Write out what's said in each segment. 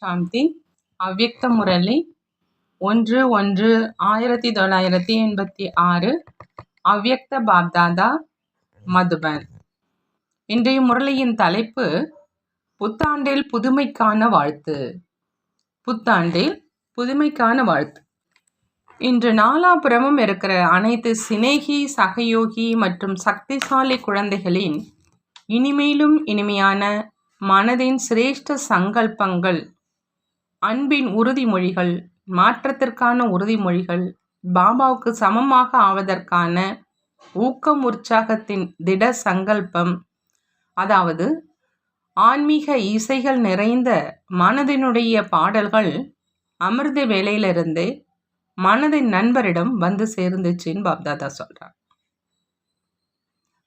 சாந்தி அவ்யக்த முரளி 1/1/1986 அவ்யக்த பாப்தாதா மதுபன். இன்றைய முரளியின் தலைப்பு புத்தாண்டில் புதுமைக்கான வாழ்த்து. புத்தாண்டில் புதுமைக்கான வாழ்த்து. இன்று நாலாபுறமும் இருக்கிற அனைத்து சிநேகி, சகயோகி மற்றும் சக்திசாலி குழந்தைகளின் இனிமேலும் இனிமையான மனதின் சிரேஷ்ட சங்கல்பங்கள், அன்பின் உறுதிமொழிகள், மாற்றத்திற்கான உறுதிமொழிகள், பாபாவுக்கு சமமாக ஆவதற்கான ஊக்கம், உற்சாகத்தின் திட சங்கல்பம், அதாவது ஆன்மீக இசைகள் நிறைந்த மனதினுடைய பாடல்கள் அமிர்த வேளையிலிருந்தே மனதின் நண்பரிடம் வந்து சேர்ந்துச்சின்னு பாப்தாதா சொல்றார்.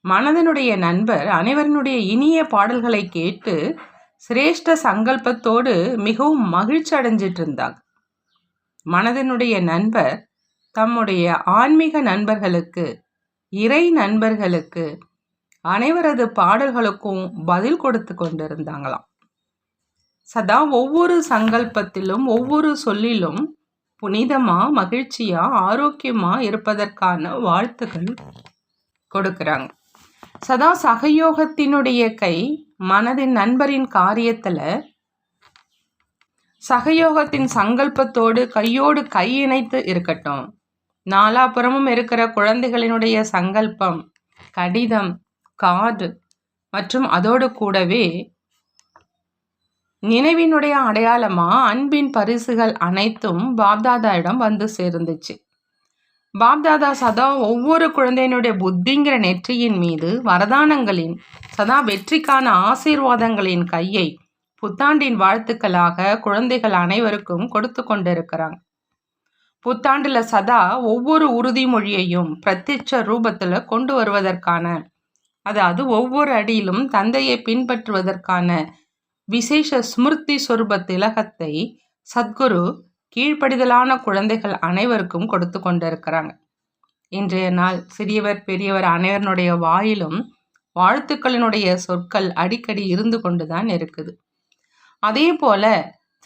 மனதினுடைய நண்பர் அனைவரினுடைய இனிய பாடல்களை கேட்டு சிரேஷ்ட சங்கல்பத்தோடு மிகவும் மகிழ்ச்சி அடைஞ்சிட்டு இருந்தாங்க. மனதினுடைய நண்பர் தம்முடைய ஆன்மீக நண்பர்களுக்கு, இறை நண்பர்களுக்கு, அனைவரது பாடல்களுக்கும் பதில் கொடுத்து கொண்டிருந்தாங்களாம். சதா ஒவ்வொரு சங்கல்பத்திலும் ஒவ்வொரு சொல்லிலும் புனிதமா, மகிழ்ச்சியா, ஆரோக்கியமா இருப்பதற்கான வாழ்த்துக்கள் கொடுக்கிறாங்க. சதா சகயோகத்தினுடைய கை மனதின் நண்பரின் காரியத்துல சகயோகத்தின் சங்கல்பத்தோடு கையோடு கை இணைத்து இருக்கட்டும். நாலாபுறமும் இருக்கிற குழந்தைகளினுடைய சங்கல்பம், கடிதம், கார்டு மற்றும் அதோடு கூடவே நினைவினுடைய அடையாளமா அன்பின் பரிசுகள் அனைத்தும் பாப்தாதாவிடம் வந்து சேர்ந்துச்சு. பாப்தாதா சதா ஒவ்வொரு குழந்தையினுடைய புத்திங்கிற நெற்றியின் மீது வரதானங்களின், சதா வெற்றிக்கான ஆசீர்வாதங்களின் கையை புத்தாண்டின் வாழ்த்துக்களாக குழந்தைகள் அனைவருக்கும் கொடுத்து கொண்டிருக்கிறாங்க. புத்தாண்டுல சதா ஒவ்வொரு உறுதிமொழியையும் பிரத்யட்ச ரூபத்துல கொண்டு வருவதற்கான, அதாவது ஒவ்வொரு அடியிலும் தந்தையை பின்பற்றுவதற்கான விசேஷ ஸ்மிருதி சொரூப திலகத்தை சத்குரு கீழ்ப்படிதலான குழந்தைகள் அனைவருக்கும் கொடுத்து கொண்டிருக்கிறாங்க. இன்றைய நாள் சிறியவர் பெரியவர் அனைவருடைய வாயிலும் வாழ்த்துக்களினுடைய சொற்கள் அடிக்கடி இருந்து கொண்டுதான் இருக்குது. அதே போல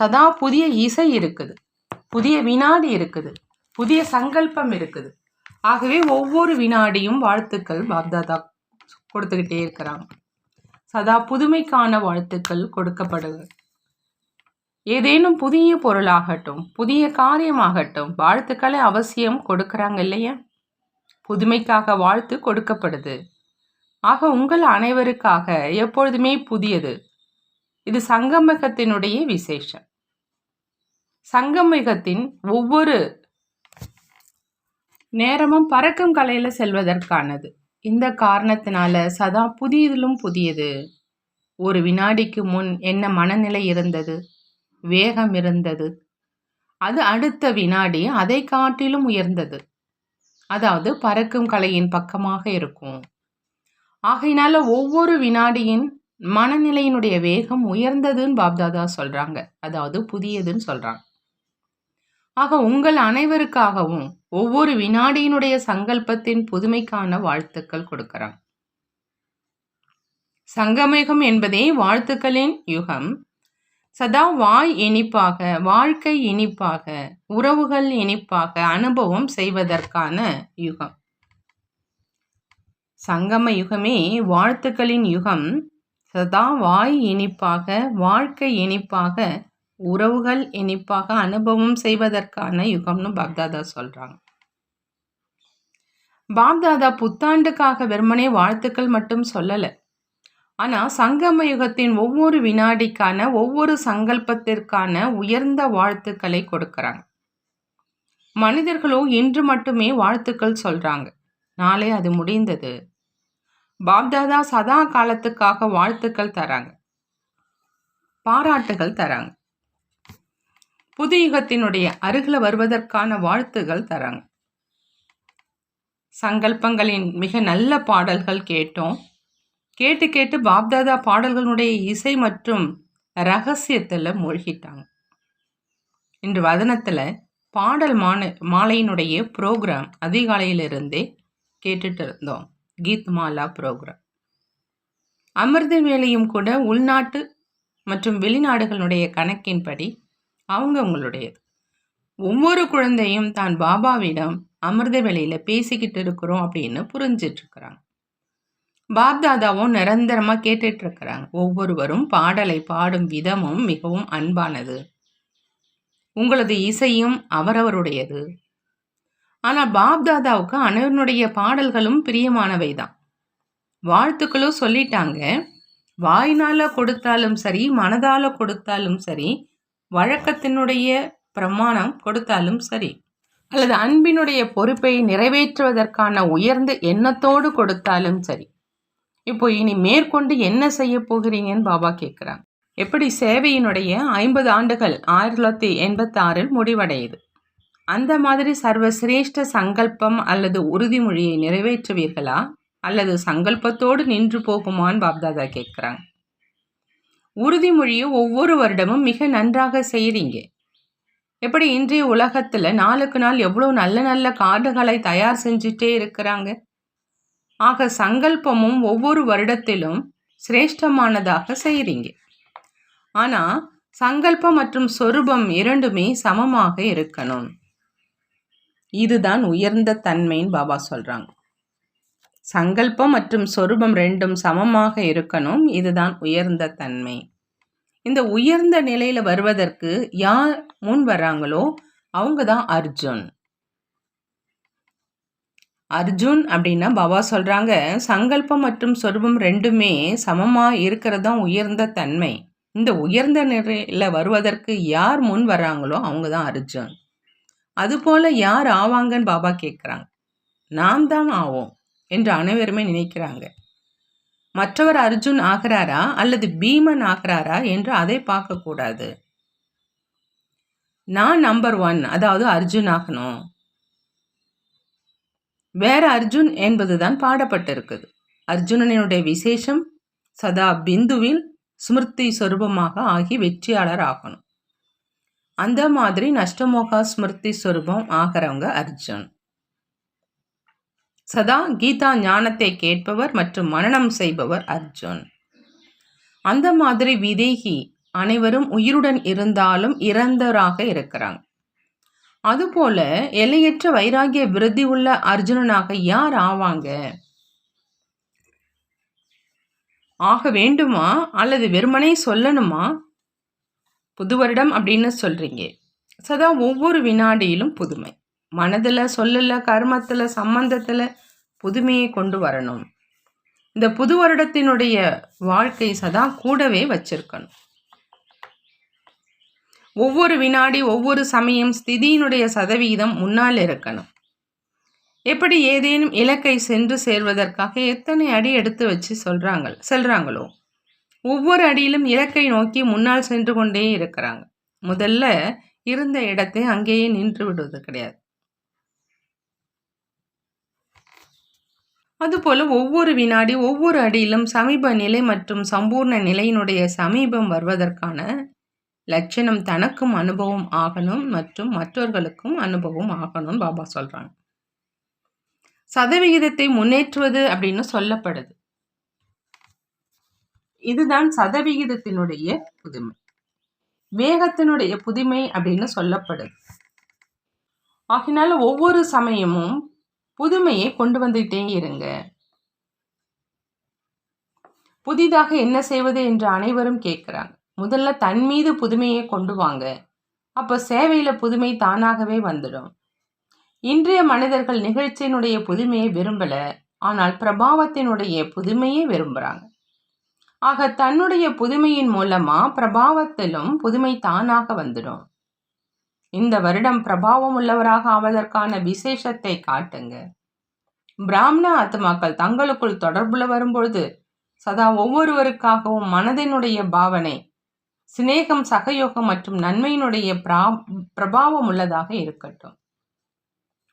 சதா புதிய இசை இருக்குது, புதிய வினாடி இருக்குது, புதிய சங்கல்பம் இருக்குது. ஆகவே ஒவ்வொரு வினாடியும் வாழ்த்துக்கள் பாப்தாதா கொடுத்துக்கிட்டே இருக்கிறாங்க. சதா புதுமைக்கான வாழ்த்துக்கள் கொடுக்கப்படுது. ஏதேனும் புதிய பொருளாகட்டும், புதிய காரியமாகட்டும், வாழ்த்துக்களை அவசியம் கொடுக்கறாங்க இல்லையா? புதுமைக்காக வாழ்த்து கொடுக்கப்படுது. ஆக உங்கள் அனைவருக்காக எப்பொழுதுமே புதியது. இது சங்கமயுகத்தினுடைய விசேஷம். சங்கமயுகத்தின் ஒவ்வொரு நேரமும் பறக்கும் கலையில செல்வதற்கானது. இந்த காரணத்தினால சதா புதியதிலும் புதியது. ஒரு வினாடிக்கு முன் என்ன மனநிலை இருந்தது, வேகம் இருந்தது, அது அடுத்த வினாடி அதை காட்டிலும் உயர்ந்தது. அதாவது பறக்கும் கலையின் பக்கமாக இருக்கும். ஆகையினால ஒவ்வொரு வினாடியின் மனநிலையினுடைய வேகம் உயர்ந்ததுன்னு பாப்தாதா சொல்றாங்க, அதாவது புதியதுன்னு சொல்றாங்க. ஆக உங்கள் அனைவருக்காகவும் ஒவ்வொரு வினாடியினுடைய சங்கல்பத்தின் புதுமைக்கான வாழ்த்துக்கள் கொடுக்கறாங்க. சங்கமயுகம் என்பதே வாழ்த்துக்களின் யுகம். சதா வாய் இனிப்பாக, வாழ்க்கை இனிப்பாக, உறவுகள் இனிப்பாக அனுபவம் செய்வதற்கான யுகம். சங்கம யுகமே வாழ்த்துக்களின் யுகம். சதா வாய் இனிப்பாக, வாழ்க்கை இனிப்பாக, உறவுகள் இனிப்பாக அனுபவம் செய்வதற்கான யுகம்னு பாப்தாதா சொல்றாங்க. பாப்தாதா புத்தாண்டுக்காக வெறுமனே வாழ்த்துக்கள் மட்டும் சொல்லல. ஆனா சங்கம யுகத்தின் ஒவ்வொரு வினாடிக்கான ஒவ்வொரு சங்கல்பத்திற்கான உயர்ந்த வாழ்த்துக்களை கொடுக்கறாங்க. மனிதர்களோ இன்று மட்டுமே வாழ்த்துக்கள் சொல்றாங்க, நாளை அது முடிந்தது. பாப்தாதா சதா காலத்துக்காக வாழ்த்துக்கள் தராங்க, பாராட்டுகள் தராங்க, புது யுகத்தினுடைய அருகில வருவதற்கான வாழ்த்துகள் தராங்க. சங்கல்பங்களின் மிக நல்ல பாடல்கள் கேட்டோம். கேட்டு கேட்டு பாப்தாதா பாடல்களுடைய இசை மற்றும் ரகசியத்துல மூழ்கிட்டாங்க. இன்று வதனத்துல பாடல் மாலையினுடைய ப்ரோக்ராம் அதிகாலையிலிருந்தே கேட்டுட்டு இருந்தோம். கீத் மாலா ப்ரோக்ராம். அமிர்த வேளையும் கூட உள்நாட்டு மற்றும் வெளிநாடுகளுடைய கணக்கின்படி அவங்கவுங்களுடையது. ஒவ்வொரு குழந்தையும் தான் பாபாவிடம் அமிர்த வேளையில பேசிக்கிட்டு இருக்கிறோம் அப்படின்னு புரிஞ்சிட்டு இருக்கிறாங்க. பாப்தாதாவும் நிரந்தரமா கேட்டுட்டு இருக்கிறாங்க. ஒவ்வொருவரும் பாடலை பாடும் விதமும் மிகவும் அன்பானது. உங்களது இசையும் அவரவருடையது. ஆனா பாப்தாதாவுக்கு அனைவருடைய பாடல்களும் பிரியமானவை தான். வாழ்த்துக்களும் சொல்லிட்டாங்க. வாயினால கொடுத்தாலும் சரி, மனதால கொடுத்தாலும் சரி, வழக்கத்தினுடைய பிரமாணம் கொடுத்தாலும் சரி, அல்லது அன்பினுடைய பொறுப்பை நிறைவேற்றுவதற்கான உயர்ந்த எண்ணத்தோடு கொடுத்தாலும் சரி. இப்போ இனி மேற்கொண்டு என்ன செய்ய போகிறீங்கன்னு பாபா கேட்குறாங்க. எப்படி சேவையினுடைய 50 ஆண்டுகள் 1986 முடிவடையுது, அந்த மாதிரி சர்வசிரேஷ்ட சங்கல்பம் அல்லது உறுதிமொழியை நிறைவேற்றுவீர்களா அல்லது சங்கல்பத்தோடு நின்று போகுமான்னு பாப்தாதா கேட்குறாங்க. உறுதிமொழியை ஒவ்வொரு வருடமும் மிக நன்றாக செய்கிறீங்க. எப்படி இன்றைய உலகத்தில் நாளுக்கு நாள் எவ்வளோ நல்ல நல்ல கார்டுகளை தயார் செஞ்சுட்டே இருக்கிறாங்க. ஆக சங்கல்பமும் ஒவ்வொரு வருடத்திலும் சிரேஷ்டமானதாக செய்கிறீங்க. ஆனால் சங்கல்பம் மற்றும் சொரூபம் இரண்டுமே சமமாக இருக்கணும். இதுதான் உயர்ந்த தன்மைன்னு பாபா சொல்கிறாங்க. சங்கல்பம் மற்றும் சொரூபம் ரெண்டும் சமமாக இருக்கணும். இதுதான் உயர்ந்த தன்மை. இந்த உயர்ந்த நிலையில் வருவதற்கு யார் முன் வர்றாங்களோ அவங்க தான் அர்ஜுன். அர்ஜுன் அப்படின்னா பாபா சொல்கிறாங்க, சங்கல்பம் மற்றும் சொரூபம் ரெண்டுமே சமமாக இருக்கிறது தான் உயர்ந்த தன்மை. இந்த உயர்ந்த நிலையில் வருவதற்கு யார் முன் வர்றாங்களோ அவங்க தான் அர்ஜுன். அதுபோல் யார் ஆவாங்கன்னு பாபா கேட்குறாங்க. நாம் தான் ஆவோம் என்று அனைவருமே நினைக்கிறாங்க. மற்றவர் அர்ஜுன் ஆகிறாரா அல்லது பீமன் ஆகிறாரா என்று அதை பார்க்கக்கூடாது. நான் நம்பர் 1, அதாவது அர்ஜுன் ஆகணும். வேற அர்ஜுன் என்பது தான் பாடப்பட்டிருக்குது. அர்ஜுனனுடைய விசேஷம் சதா பிந்துவில் ஸ்மிருதி சொரூபமாக ஆகி வெற்றியாளர் ஆகணும். அந்த மாதிரி நஷ்டமோகா ஸ்மிருதி சொரூபம் ஆகிறவங்க அர்ஜுன். சதா கீதா ஞானத்தை கேட்பவர் மற்றும் மனனம் செய்பவர் அர்ஜுன். அந்த மாதிரி விதேகி அனைவரும் உயிருடன் இருந்தாலும் இறந்தவராக இருக்கிறாங்க. அதுபோல எல்லையற்ற வைராகிய விருத்தி உள்ள அர்ஜுனனாக யார் ஆவாங்க? ஆக வேண்டுமா அல்லது வெறுமனே சொல்லணுமா? புது வருடம் அப்படின்னு சொல்றீங்க. சதா ஒவ்வொரு வினாடியிலும் புதுமை. மனதில், சொல்லல, கர்மத்தில், சம்பந்தத்தில் புதுமையை கொண்டு வரணும். இந்த புது வருடத்தினுடைய வாழ்க்கை சதா கூடவே வச்சிருக்கணும். ஒவ்வொரு வினாடி, ஒவ்வொரு சமயம் ஸ்திதியினுடைய சதவீதம் முன்னால் இருக்கணும். எப்படி ஏதேனும் இலக்கை சென்று சேர்வதற்காக எத்தனை அடி எடுத்து வச்சு செல்றாங்களோ, ஒவ்வொரு அடியிலும் இலக்கை நோக்கி முன்னால் சென்று கொண்டே இருக்கிறாங்க. முதல்ல இருந்த இடத்தை அங்கேயே நின்று விடுவது கிடையாது. அதுபோல ஒவ்வொரு வினாடி, ஒவ்வொரு அடியிலும் சமீப நிலை மற்றும் சம்பூர்ண நிலையினுடைய சமீபம் வருவதற்கான லட்சணம் தனக்கும் அனுபவம் ஆகணும் மற்றும் மற்றவர்களுக்கும் அனுபவம் ஆகணும் பாபா சொல்றாங்க. சதவிகிதத்தை முன்னேற்றுவது அப்படின்னு சொல்லப்படுது. இதுதான் சதவிகிதத்தினுடைய புதுமை, வேகத்தினுடைய புதுமை அப்படின்னு சொல்லப்படுது. ஆகினால ஒவ்வொரு சமயமும் புதுமையை கொண்டு வந்துட்டே இருங்க. புதிதாக என்ன செய்வது என்று அனைவரும் கேட்குறாங்க. முதல்ல தன் மீது புதுமையை கொண்டு வாங்க. அப்போ சேவையில் புதுமை தானாகவே வந்துடும். இன்றைய மனிதர்கள் நிகழ்ச்சியினுடைய புதுமையை விரும்பல, ஆனால் பிரபாவத்தினுடைய புதுமையை விரும்புகிறாங்க. ஆக தன்னுடைய புதுமையின் மூலமா பிரபாவத்திலும் புதுமை தானாக வந்துடும். இந்த வருடம் பிரபாவம் உள்ளவராக ஆவதற்கான விசேஷத்தை காட்டுங்க. பிராமண ஆத்மாக்கள் தங்களுக்குள் தொடர்புல வரும்பொழுது சதா ஒவ்வொருவருக்காகவும் மனதினுடைய பாவனை, சிநேகம், சகயோகம் மற்றும் நன்மையினுடைய பிரபாவம் உள்ளதாக இருக்கட்டும்.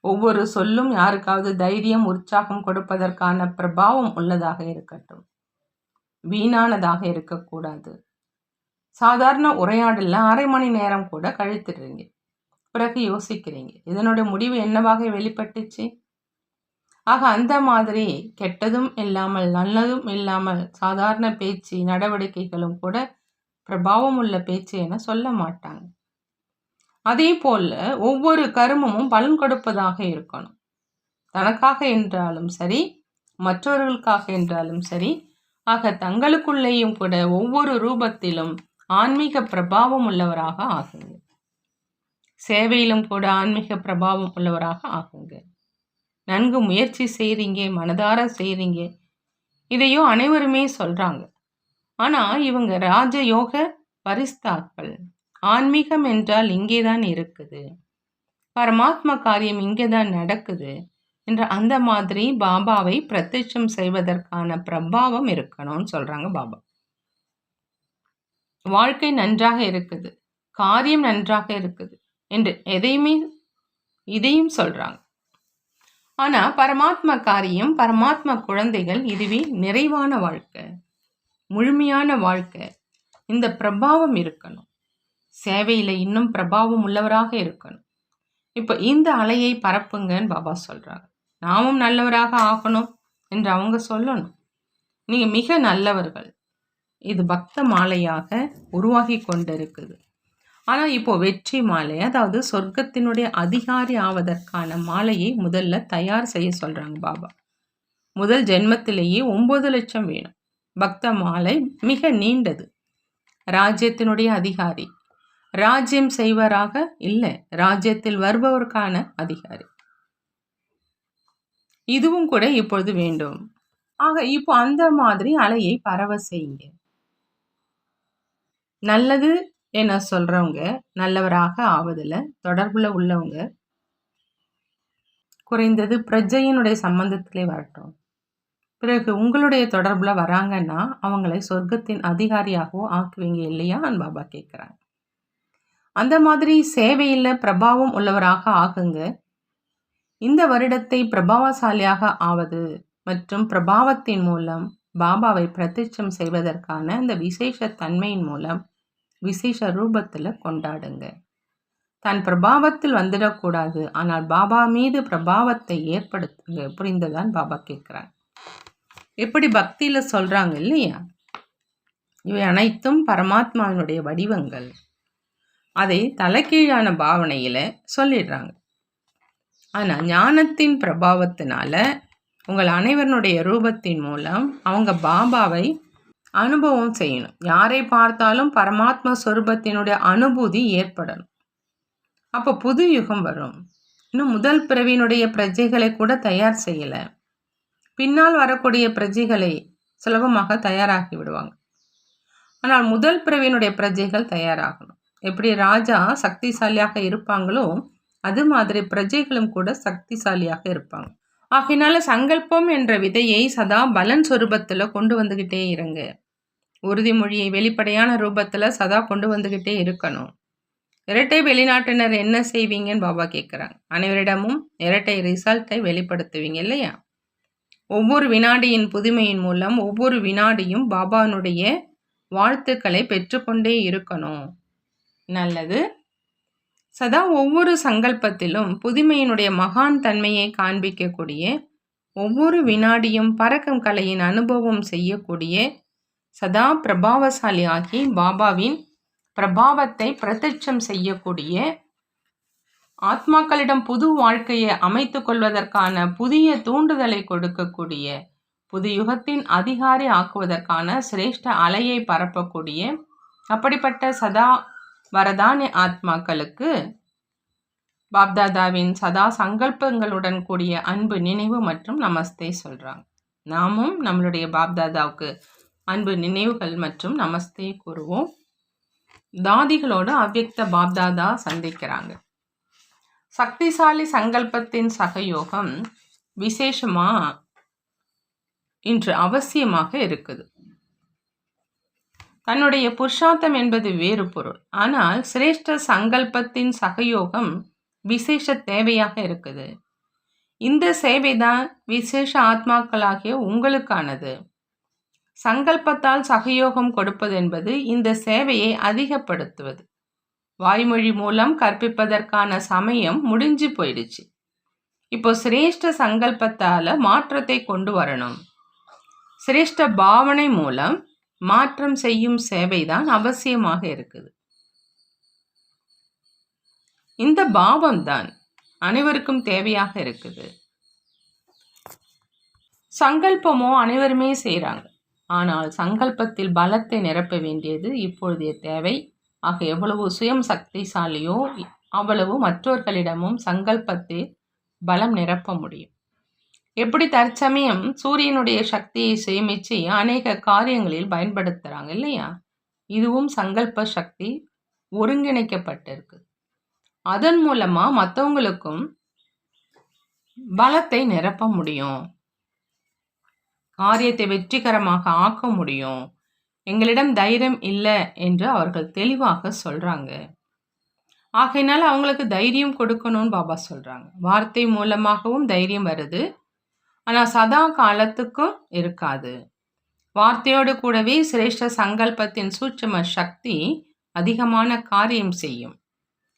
ஒவ்வொரு சொல்லும் யாருக்காவது தைரியம், உற்சாகம் கொடுப்பதற்கான பிரபாவம் உள்ளதாக இருக்கட்டும். வீணானதாக இருக்கக்கூடாது. சாதாரண உரையாடல 1/2 மணி நேரம் கூட கழித்துடுறீங்க. பிறகு யோசிக்கிறீங்க, இதனுடைய முடிவு என்னவாக வெளிப்பட்டுச்சு. ஆக அந்த மாதிரி கெட்டதும் இல்லாமல் நல்லதும் இல்லாமல் சாதாரண பேச்சு நடவடிக்கைகளும் கூட பிரபாவம் உள்ள பேச்சு என சொல்ல மாட்டாங்க. அதே போல ஒவ்வொரு கருமமும் பலன் கொடுப்பதாக இருக்கணும். தனக்காக என்றாலும் சரி, மற்றவர்களுக்காக என்றாலும் சரி, ஆக தங்களுக்குள்ளேயும் கூட ஒவ்வொரு ரூபத்திலும் ஆன்மீக பிரபாவம் உள்ளவராக ஆகுங்க. சேவையிலும் கூட ஆன்மீக பிரபாவம் உள்ளவராக ஆகுங்க. நன்கு முயற்சி செய்கிறீங்க, மனதார செய்கிறீங்க, இதையும் அனைவருமே சொல்கிறாங்க. ஆனால் இவங்க ராஜயோக பரிஸ்தாக்கள். ஆன்மீகம் என்றால் இங்கே தான் இருக்குது, பரமாத்மா காரியம் இங்கே தான் நடக்குது என்ற அந்த மாதிரி பாபாவை பிரத்யட்சம் செய்வதற்கான பிரபாவம் இருக்கணும்னு சொல்கிறாங்க பாபா. வாழ்க்கை நன்றாக இருக்குது, காரியம் நன்றாக இருக்குது என்று இதையும் சொல்கிறாங்க. ஆனால் பரமாத்மா காரியம், பரமாத்மா குழந்தைகள், இதுவே நிறைவான வாழ்க்கை, முழுமையான வாழ்க்கை. இந்த பிரபாவம் இருக்கணும். சேவையில் இன்னும் பிரபாவம் உள்ளவராக இருக்கணும். இப்போ இந்த அலையை பரப்புங்கன்னு பாபா சொல்கிறாங்க. நாமும் நல்லவராக ஆகணும் என்று அவங்க சொல்லணும். நீங்கள் மிக நல்லவர்கள். இது பக்த மாலையாக உருவாகி கொண்டிருக்குது. ஆனால் இப்போ வெற்றி மாலை, அதாவது சொர்க்கத்தினுடைய அதிகாரி ஆவதற்கான மாலையை முதல்ல தயார் செய்ய சொல்கிறாங்க பாபா. முதல் ஜென்மத்திலேயே 9 லட்சம் வேணும். பக்த மாலை மிக நீண்டது. ராஜ்யத்தினுடைய அதிகாரி, ராஜ்யம் செய்வராக இல்லை, ராஜ்யத்தில் வருபவருக்கான அதிகாரி. இதுவும் கூட இப்பொழுது வேண்டும். ஆக இப்போ அந்த மாதிரி அலையை பரவ செய்யுங்க. நல்லது என்ன சொல்றவங்க, நல்லவராக ஆவதில் தொடர்புல உள்ளவங்க குறைந்தது பிரஜையினுடைய சம்பந்தத்திலே வரட்டும். பிறகு உங்களுடைய தொடர்புல வராங்கன்னா அவங்களை சொர்க்கத்தின் அதிகாரியாகவோ ஆக்குவீங்க இல்லையா பாபா கேட்குறாங்க. அந்த மாதிரி சேவையில் பிரபாவம் உள்ளவராக ஆகுங்க. இந்த வருடத்தை பிரபாவசாலியாக ஆவது மற்றும் பிரபாவத்தின் மூலம் பாபாவை பிரத்யட்சம் செய்வதற்கான இந்த விசேஷ தன்மையின் மூலம் விசேஷ ரூபத்தில் கொண்டாடுங்க. தன் பிரபாவத்தில் வந்துடக்கூடாது, ஆனால் பாபா மீது பிரபாவத்தை ஏற்படுத்துங்க. புரிந்ததான் பாபா கேட்குறாங்க. எப்படி பக்தியில் சொல்கிறாங்க இல்லையா, இவை அனைத்தும் பரமாத்மாவினுடைய வடிவங்கள். அதை தலைகீழான பாவனையில் சொல்லிடுறாங்க. ஆனால் ஞானத்தின் பிரபாவத்தினால உங்கள் அனைவருடைய ரூபத்தின் மூலம் அவங்க பாபாவை அனுபவம் செய்யணும். யாரை பார்த்தாலும் பரமாத்மா ஸ்வரூபத்தினுடைய அனுபூதி ஏற்படணும். அப்போ புது யுகம் வரும். இன்னும் முதல் பிறவியினுடைய பிரஜைகளை கூட தயார் செய்யலை, பின்னால் வரக்கூடிய பிரஜைகளை சுலபமாக தயாராகி விடுவாங்க. ஆனால் முதல் பிறவியினுடைய பிரஜைகள் தயாராகணும். எப்படி ராஜா சக்திசாலியாக இருப்பாங்களோ அது மாதிரி பிரஜைகளும் கூட சக்திசாலியாக இருப்பாங்க. ஆகையினால சங்கல்பம் என்ற விதையை சதா பலன் சொரூபத்தில் கொண்டு வந்துக்கிட்டே இருங்க. உறுதிமொழியை வெளிப்படையான ரூபத்தில் சதா கொண்டு வந்துக்கிட்டே இருக்கணும். இரட்டை வெளிநாட்டினர் என்ன செய்வீங்கன்னு பாபா கேட்குறாங்க. அனைவரிடமும் இரட்டை ரிசல்ட்டை வெளிப்படுத்துவீங்க இல்லையா. ஒவ்வொரு வினாடியின் புதுமையின் மூலம் ஒவ்வொரு வினாடியும் பாபானுடைய வாழ்த்துக்களை பெற்றுக்கொண்டே இருக்கணும். நல்லது. சதா ஒவ்வொரு சங்கல்பத்திலும் புதுமையினுடைய மகான் தன்மையை காண்பிக்கக்கூடிய, ஒவ்வொரு வினாடியும் பறக்கும் கலையின் அனுபவம் செய்யக்கூடிய, சதா பிரபாவசாலி ஆகி பாபாவின் பிரபாவத்தை பிரத்யட்சம் செய்யக்கூடிய, ஆத்மாக்களிடம் புது வாழ்க்கையை அமைத்து கொள்வதற்கான புதிய தூண்டுதலை கொடுக்கக்கூடிய, புது யுகத்தின் அதிகாரி ஆக்குவதற்கான சிரேஷ்ட அலையை பரப்பக்கூடிய அப்படிப்பட்ட சதா வரதானி ஆத்மாக்களுக்கு பாப்தாதாவின் சதா சங்கல்பங்களுடன் கூடிய அன்பு நினைவு மற்றும் நமஸ்தே சொல்கிறாங்க. நாமும் நம்மளுடைய பாப்தாதாவுக்கு அன்பு நினைவுகள் மற்றும் நமஸ்தே கூறுவோம். தாதிகளோடு அவ்யக்த பாப்தாதா சந்திக்கிறாங்க. சக்திசாலி சங்கல்பத்தின் சகயோகம் விசேஷமாக இன்று அவசியமாக இருக்குது. தன்னுடைய புருஷார்த்தம் என்பது வேறு பொருள். ஆனால் சிரேஷ்ட சங்கல்பத்தின் சகயோகம் விசேஷ தேவையாக இருக்குது. இந்த சேவை தான் விசேஷ ஆத்மாக்களாகிய உங்களுக்கானது. சங்கல்பத்தால் சகயோகம் கொடுப்பது என்பது இந்த சேவையை அதிகப்படுத்துவது. வாய்மொழி மூலம் கற்பிப்பதற்கான சமயம் முடிஞ்சு போயிடுச்சு. இப்போ சிரேஷ்ட சங்கல்பத்தால் மாற்றத்தை கொண்டு வரணும். சிரேஷ்ட பாவனை மூலம் மாற்றம் செய்யும் சேவைதான் அவசியமாக இருக்குது. இந்த பாவம் தான் அனைவருக்கும் தேவையாக இருக்குது. சங்கல்பமோ அனைவருமே செய்கிறாங்க. ஆனால் சங்கல்பத்தில் பலத்தை நிரப்ப வேண்டியது இப்பொழுதைய தேவை. ஆக எவ்வளவு சுயம் சக்திசாலியோ அவ்வளவு மற்றவர்களிடமும் சங்கல்பத்தில் பலம் நிரப்ப முடியும். எப்படி தற்சமயம் சூரியனுடைய சக்தியை சேமித்து அநேக காரியங்களில் பயன்படுத்துகிறாங்க இல்லையா? இதுவும் சங்கல்ப சக்தி ஒருங்கிணைக்கப்பட்டிருக்கு. அதன் மூலமாக மற்றவங்களுக்கும் பலத்தை நிரப்ப முடியும், காரியத்தை வெற்றிகரமாக ஆக்க முடியும். எங்களிடம் தைரியம் இல்லை என்று அவர்கள் தெளிவாக சொல்கிறாங்க. ஆகையினால அவங்களுக்கு தைரியம் கொடுக்கணும்னு பாபா சொல்கிறாங்க. வார்த்தை மூலமாகவும் தைரியம் வருது, ஆனால் சதா காலத்துக்கும் இருக்காது. வார்த்தையோடு கூடவே சிரேஷ்ட சங்கல்பத்தின் சூட்சம சக்தி அதிகமான காரியம் செய்யும்.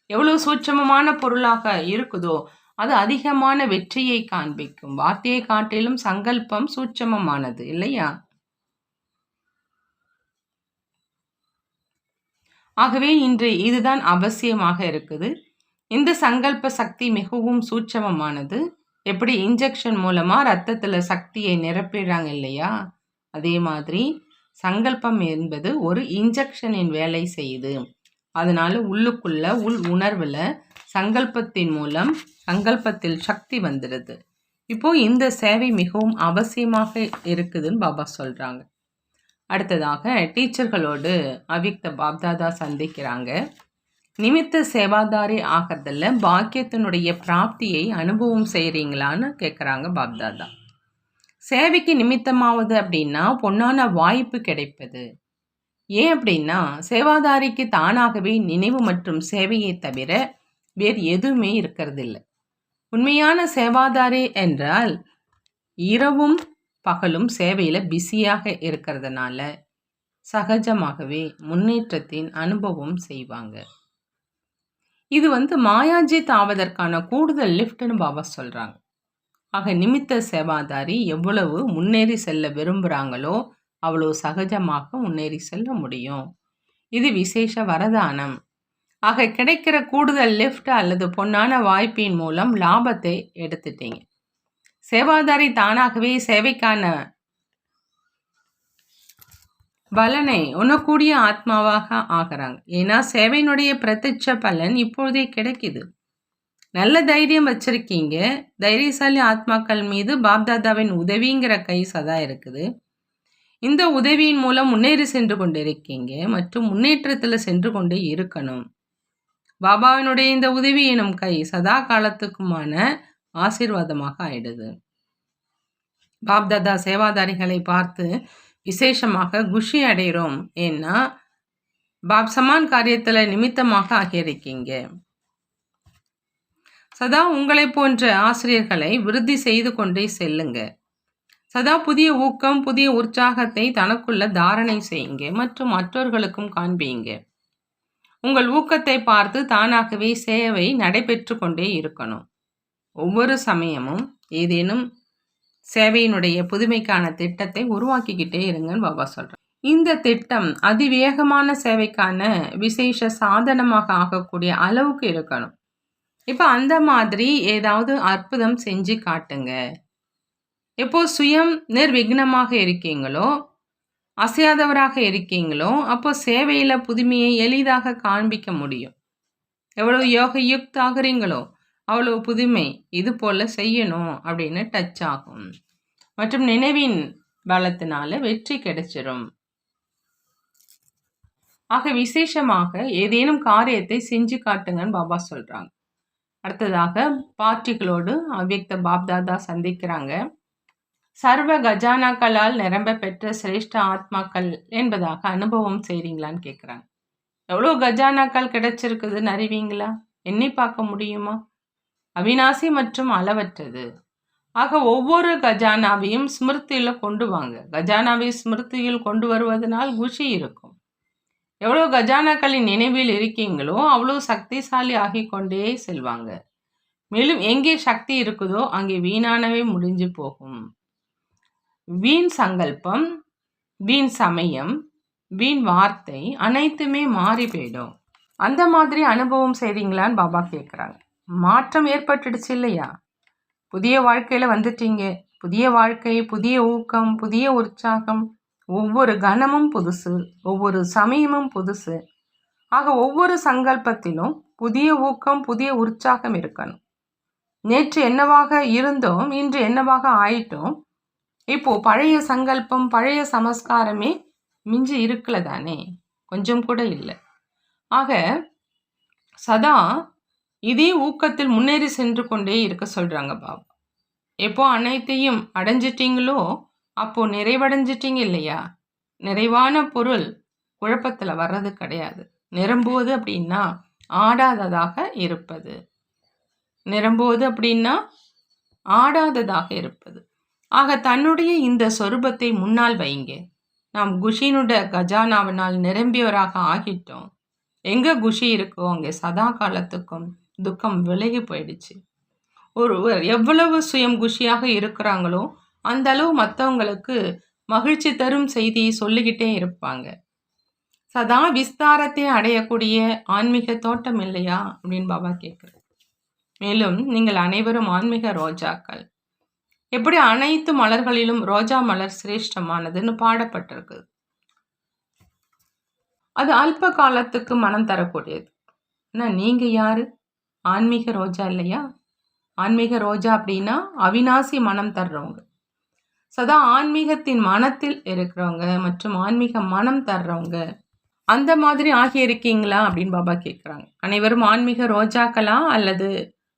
எவ்வளவு சூட்சமமான பொருளாக இருக்குதோ அது அதிகமான வெற்றியை காண்பிக்கும். வார்த்தையை காட்டிலும் சங்கல்பம் சூட்சமமானது இல்லையா? ஆகவே இன்று இதுதான் அவசியமாக இருக்குது. இந்த சங்கல்ப சக்தி மிகவும் சூட்சமமானது. எப்படி இன்ஜெக்ஷன் மூலமாக ரத்தத்தில் சக்தியை நிரப்பிடுறாங்க இல்லையா? அதே மாதிரி சங்கல்பம் என்பது ஒரு இன்ஜெக்ஷனின் வேலை செய்யுது. அதனால உள்ளுக்குள்ள உள் உணர்வில் சங்கல்பத்தின் மூலம் சங்கல்பத்தில் சக்தி வந்துடுது. இப்போது இந்த சேவை மிகவும் அவசியமாக இருக்குதுன்னு பாபா சொல்கிறாங்க. அடுத்ததாக டீச்சர்களோடு அவ்யக்த பாப்தாதா சந்திக்கிறாங்க. நிமித்த சேவாதாரி ஆகிறதுல பாக்கியத்தினுடைய பிராப்தியை அனுபவம் செய்கிறீங்களான்னு கேட்குறாங்க பாப்தாதா. சேவைக்கு நிமித்தமாவது அப்படின்னா பொன்னான வாய்ப்பு கிடைப்பது. ஏன் அப்படின்னா சேவாதாரிக்கு தானாகவே நினைவு மற்றும் சேவையை தவிர வேறு எதுவுமே இருக்கிறதில்லை. உண்மையான சேவாதாரி என்றால் இரவும் பகலும் சேவையில் பிஸியாக இருக்கிறதுனால சகஜமாகவே முன்னேற்றத்தின் அனுபவம் செய்வாங்க. இது மாயாஜித் ஆவதற்கான கூடுதல் லிஃப்ட்னு பாபா சொல்கிறாங்க. ஆக நிமித்த சேவாதாரி எவ்வளவு முன்னேறி செல்ல விரும்புகிறாங்களோ அவ்வளோ சகஜமாக முன்னேறி செல்ல முடியும். இது விசேஷ வரதானம். ஆக கிடைக்கிற கூடுதல் லிஃப்ட் அல்லது பொன்னான வாய்ப்பின் மூலம் லாபத்தை எடுத்துட்டீங்க. சேவாதாரி தானாகவே சேவைக்கான பலனை உணரக்கூடிய ஆத்மாவாக ஆகிறாங்க. ஏன்னா சேவையினுடைய பிரத்யட்ச பலன் இப்பொழுதே கிடைக்குது. நல்ல தைரியம் வச்சிருக்கீங்க. தைரியசாலி ஆத்மாக்கள் மீது பாப்தாதாவின் உதவிங்கிற கை சதா இருக்குது. இந்த உதவியின் மூலம் முன்னேறி சென்று கொண்டிருக்கீங்க மற்றும் முன்னேற்றத்தில் சென்று கொண்டே இருக்கணும். பாபாவினுடைய இந்த உதவி எனும் கை சதா காலத்துக்குமான ஆசீர்வாதமாக ஆயிடுது. பாப்தாதா சேவாதாரிகளை பார்த்து விசேஷமாக குஷி அடைகிறோம். ஏன்னா பாப் சமான் காரியத்தில் நிமித்தமாக ஆகியிருக்கீங்க. சதா உங்களை போன்ற ஆசிரியர்களை விருத்தி செய்து கொண்டே செல்லுங்க. சதா புதிய ஊக்கம் புதிய உற்சாகத்தை தனக்குள்ள தாரணை செய்யுங்க மற்றும் மற்றவர்களுக்கும் காண்பீங்க. உங்கள் ஊக்கத்தை பார்த்து தானாகவே சேவை நடைபெற்று கொண்டே இருக்கணும். ஒவ்வொரு சமயமும் ஏதேனும் சேவையினுடைய புதுமைக்கான திட்டத்தை உருவாக்கிக்கிட்டே இருங்கன்னு பாபா சொல்கிறேன். இந்த திட்டம் அதிவேகமான சேவைக்கான விசேஷ சாதனமாக ஆகக்கூடிய அளவுக்கு இருக்கணும். இப்போ அந்த மாதிரி ஏதாவது அற்புதம் செஞ்சு காட்டுங்க. எப்போ சுயம் நிர்விக்னமாக இருக்கீங்களோ அசையாதவராக இருக்கீங்களோ அப்போ சேவையில் புதுமையை எளிதாக காண்பிக்க முடியும். எவ்வளோ யோக யுக்த் ஆகுறீங்களோ அவ்வளோ புதுமை இது போல் செய்யணும் அப்படின்னு டச் ஆகும் மற்றும் நினைவின் பலத்தினால வெற்றி கிடைச்சிடும். ஆக விசேஷமாக ஏதேனும் காரியத்தை செஞ்சு காட்டுங்கன்னு பாபா சொல்கிறாங்க. அடுத்ததாக பார்ட்டிகளோடு அவ்யக்த பாப்தாதா சந்திக்கிறாங்க. சர்வ கஜானாக்களால் நிரம்ப பெற்ற சிரேஷ்ட ஆத்மாக்கள் என்பதாக அனுபவம் செய்கிறீங்களான்னு கேட்குறாங்க. எவ்வளோ கஜானாக்கள் கிடைச்சிருக்குதுன்னு அறிவீங்களா? எண்ணி பார்க்க முடியுமா? அவிநாசி மற்றும் அளவற்றது. ஆக ஒவ்வொரு கஜானாவையும் ஸ்மிருதியில் கொண்டு வாங்க. கஜானாவை ஸ்மிருதியில் கொண்டு வருவதனால் குஷி இருக்கும். எவ்வளோ கஜானாக்களின் நினைவில் இருக்கீங்களோ அவ்வளோ சக்திசாலி ஆகிக்கொண்டே செல்வாங்க. மேலும் எங்கே சக்தி இருக்குதோ அங்கே வீணானவே முடிஞ்சு போகும். வீண் சங்கல்பம் வீண் சமயம் வீண் வார்த்தை அனைத்துமே மாறி போயிடும். அந்த மாதிரி அனுபவம் செய்றீங்களான்னு பாபா கேட்குறாங்க. மாற்றம் ஏற்பட்டுடுச்சு இல்லையா? புதிய வாழ்க்கையில் வந்துட்டீங்க. புதிய வாழ்க்கை, புதிய ஊக்கம், புதிய உற்சாகம், ஒவ்வொரு கணமும் புதுசு, ஒவ்வொரு சமயமும் புதுசு. ஆக ஒவ்வொரு சங்கல்பத்திலும் புதிய ஊக்கம், புதிய உற்சாகம் இருக்கணும். நேற்று என்னவாக இருந்தோம், இன்று என்னவாக ஆயிட்டோம். இப்போ பழைய சங்கல்பம், பழைய சமஸ்காரமே மிஞ்சி இருக்கல தானே, கொஞ்சம் கூட இல்லை. ஆக சதா இதே ஊக்கத்தில் முன்னேறி சென்று கொண்டே இருக்க சொல்றாங்க பாபா. எப்போ அனைத்தையும் அடைஞ்சிட்டீங்களோ அப்போ நிறைவடைஞ்சிட்டீங்க இல்லையா? நிறைவான பொருள் குழப்பத்தில் வர்றது கிடையாது. நிரம்புவது அப்படின்னா ஆடாததாக இருப்பது. நிரம்புவது அப்படின்னா ஆடாததாக இருப்பது. ஆக தன்னுடைய இந்த சொரூபத்தை முன்னால் வைங்க. நாம் குஷினுடைய கஜானாவினால் நிரம்பியவராக ஆகிட்டோம். எங்கே குஷி இருக்கோ அங்கே சதா காலத்துக்கும் துக்கம் விலகி போயிடுச்சு. ஒருவர் எவ்வளவு சுயம் குஷியாக இருக்கிறாங்களோ அந்த அளவு மற்றவங்களுக்கு மகிழ்ச்சி தரும் செய்தியை சொல்லிக்கிட்டே இருப்பாங்க. சதா விஸ்தாரத்தை அடையக்கூடிய ஆன்மீக தோட்டம் இல்லையா அப்படின்னு பாபா கேட்குறாரு. மேலும் நீங்கள் அனைவரும் ஆன்மீக ரோஜாக்கள். எப்படி அனைத்து மலர்களிலும் ரோஜா மலர் சிரேஷ்டமானதுன்னு பாடப்பட்டிருக்கு. அது அல்ப காலத்துக்கு மனம் தரக்கூடியது. ஆனால் நீங்கள் யாரு? ஆன்மீக ரோஜா இல்லையா? ஆன்மீக ரோஜா அப்படின்னா அவிநாசி மனம் தர்றவங்க, சதா ஆன்மீகத்தின் மனத்தில் இருக்கிறவங்க மற்றும் ஆன்மீக மனம் தர்றவங்க. அந்த மாதிரி ஆகியிருக்கீங்களா அப்படின்னு பாபா கேட்குறாங்க. அனைவரும் ஆன்மீக ரோஜாக்களா அல்லது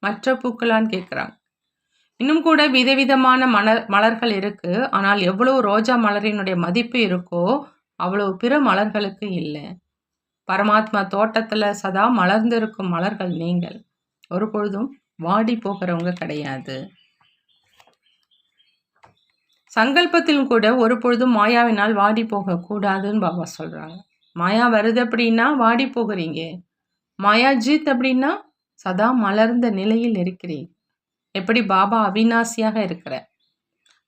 மற்ற பூக்களான்னு கேட்குறாங்க. இன்னும் கூட விதவிதமான மலர்கள் இருக்கு. ஆனால் எவ்வளவு ரோஜா மலரினுடைய மதிப்பு இருக்கோ அவ்வளவு பிற மலர்களுக்கு இல்லை. பரமாத்மா தோட்டத்தில் சதா மலர்ந்திருக்கும் மலர்கள் நீங்கள். ஒரு பொழுதும் வாடி போகிறவங்க கிடையாது. சங்கல்பத்திலும் கூட ஒரு பொழுதும் மாயாவினால் வாடி போக கூடாதுன்னு பாபா சொல்றாங்க. மாயா வருது அப்படின்னா வாடி போகிறீங்க. மாயா ஜீத் அப்படின்னா சதா மலர்ந்த நிலையில் இருக்கிறீங்க. எப்படி பாபா அவிநாசியாக இருக்கிற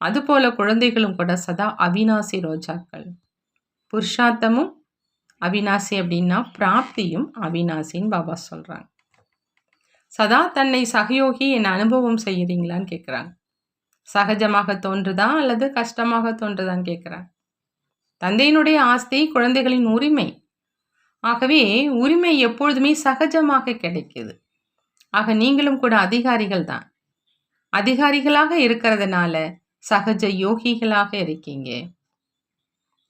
அதுபோல குழந்தைகளும் கூட சதா அவிநாசி ரோஜாக்கள். புருஷார்த்தமும் அவிநாசி அப்படின்னா பிராப்தியும் அவிநாசின்னு பாபா சொல்றாங்க. சதா தன்னை சகயோகி என் அனுபவம் செய்யறீங்களான்னு கேட்குறாங்க. சகஜமாக தோன்றுதா அல்லது கஷ்டமாக தோன்றுதான்னு கேட்குறாங்க. தந்தையினுடைய ஆஸ்தி குழந்தைகளின் உரிமை. ஆகவே உரிமை எப்பொழுதுமே சகஜமாக கிடைக்குது. ஆக நீங்களும் கூட அதிகாரிகள் தான். அதிகாரிகளாக இருக்கிறதுனால சகஜ யோகிகளாக இருக்கீங்க.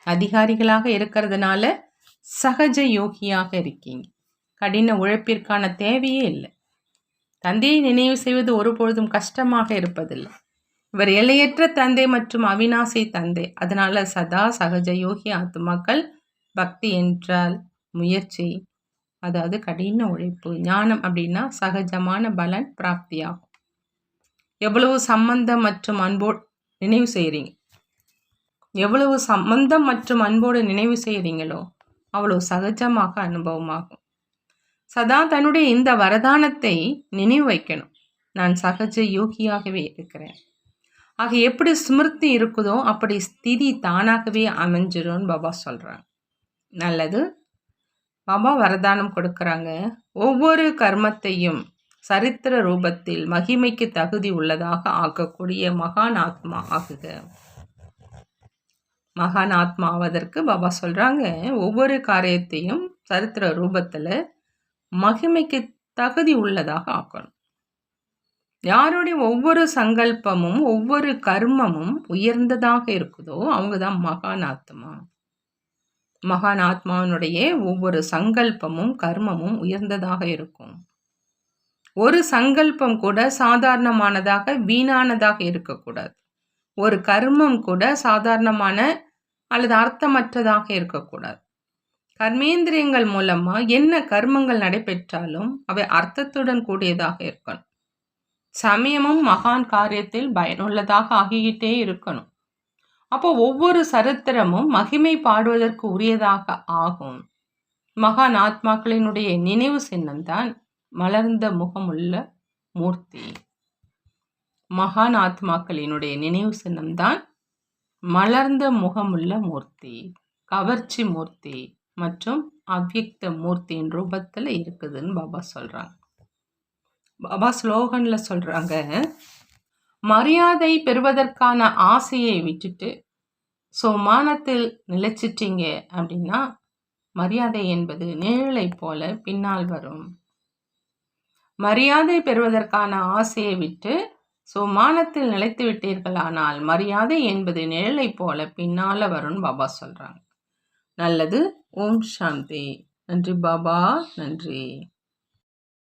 அதிகாரிகளாக இருக்கிறதுனால சகஜ யோகியாக இருக்கீங்க. கடின உழைப்பிற்கான தேவையே இல்லை. தந்தையை நினைவு செய்வது ஒருபொழுதும் கஷ்டமாக இருப்பதில்லை. இவர் எல்லையற்ற தந்தை மற்றும் அவிநாசி தந்தை. அதனால சதா சகஜ யோகி ஆத்மாக்கள். பக்தி என்றால் முயற்சி, அதாவது கடின உழைப்பு. ஞானம் அப்படின்னா சகஜமான பலன் பிராப்தியாகும். எவ்வளவு சம்பந்தம் மற்றும் அன்போடு நினைவு செய்கிறீங்க, எவ்வளவு சம்பந்தம் மற்றும் அன்போடு நினைவு செய்கிறீங்களோ அவ்வளவு சகஜமாக அனுபவமாகும். சதா தன்னுடைய இந்த வரதானத்தை நினைவு வைக்கணும். நான் சகஜ யோகியாகவே இருக்கிறேன். ஆக எப்படி ஸ்மிருதி இருக்குதோ அப்படி ஸ்திதி தானாகவே அமைஞ்சிரும்னு பாபா சொல்கிறாங்க. நல்லது. பாபா வரதானம் கொடுக்குறாங்க. ஒவ்வொரு கர்மத்தையும் சரித்திர ரூபத்தில் மகிமைக்கு தகுதி உள்ளதாக ஆக்கக்கூடிய மகான் ஆத்மா ஆகுக. மகான் ஆத்மா ஆவதற்கு பாபா சொல்கிறாங்க ஒவ்வொரு காரியத்தையும் சரித்திர ரூபத்தில் மகிமைக்கு தகுதி உள்ளதாக ஆக்கணும். யாருடைய ஒவ்வொரு சங்கல்பமும் ஒவ்வொரு கர்மமும் உயர்ந்ததாக இருக்குதோ அவங்க தான் மகான் ஆத்மா. மகான் ஆத்மாவினுடைய ஒவ்வொரு சங்கல்பமும் கர்மமும் உயர்ந்ததாக இருக்கும். ஒரு சங்கல்பம் கூட சாதாரணமானதாக வீணானதாக இருக்கக்கூடாது. ஒரு கர்மம் கூட சாதாரணமான அல்லது அர்த்தமற்றதாக இருக்கக்கூடாது. கர்மேந்திரியங்கள் மூலமா என்ன கர்மங்கள் நடைபெற்றாலும் அவை அர்த்தத்துடன் கூடியதாக இருக்கணும். சமயமும் மகான் காரியத்தில் பயனுள்ளதாக ஆகிக்கிட்டே இருக்கணும். அப்போ ஒவ்வொரு சரித்திரமும் மகிமை பாடுவதற்கு உரியதாக ஆகும். மகான் ஆத்மாக்களினுடைய நினைவு சின்னம்தான் மலர்ந்த முகமுள்ள மூர்த்தி. மகான் ஆத்மாக்களினுடைய நினைவு சின்னம்தான் மலர்ந்த முகமுள்ள மூர்த்தி. கவர்ச்சி மூர்த்தி மற்றும் அவ்யக்த மூர்த்தியின் ரூபத்தில் இருக்குதுன்னு பாபா சொல்கிறாங்க. பாபா ஸ்லோகனில் சொல்கிறாங்க, மரியாதை பெறுவதற்கான ஆசையை விட்டுட்டு சோமானத்தில் நிலைச்சிட்டீங்க அப்படின்னா மரியாதை என்பது நிழலை போல பின்னால் வரும். மரியாதை பெறுவதற்கான ஆசையை விட்டு சோமானத்தில் நிலைத்து விட்டீர்களானால் மரியாதை என்பது நிழலை போல பின்னால வரும்னு பாபா சொல்றாங்க. நல்லது. ஓம் சாந்தி. நன்றி பாபா, நன்றி.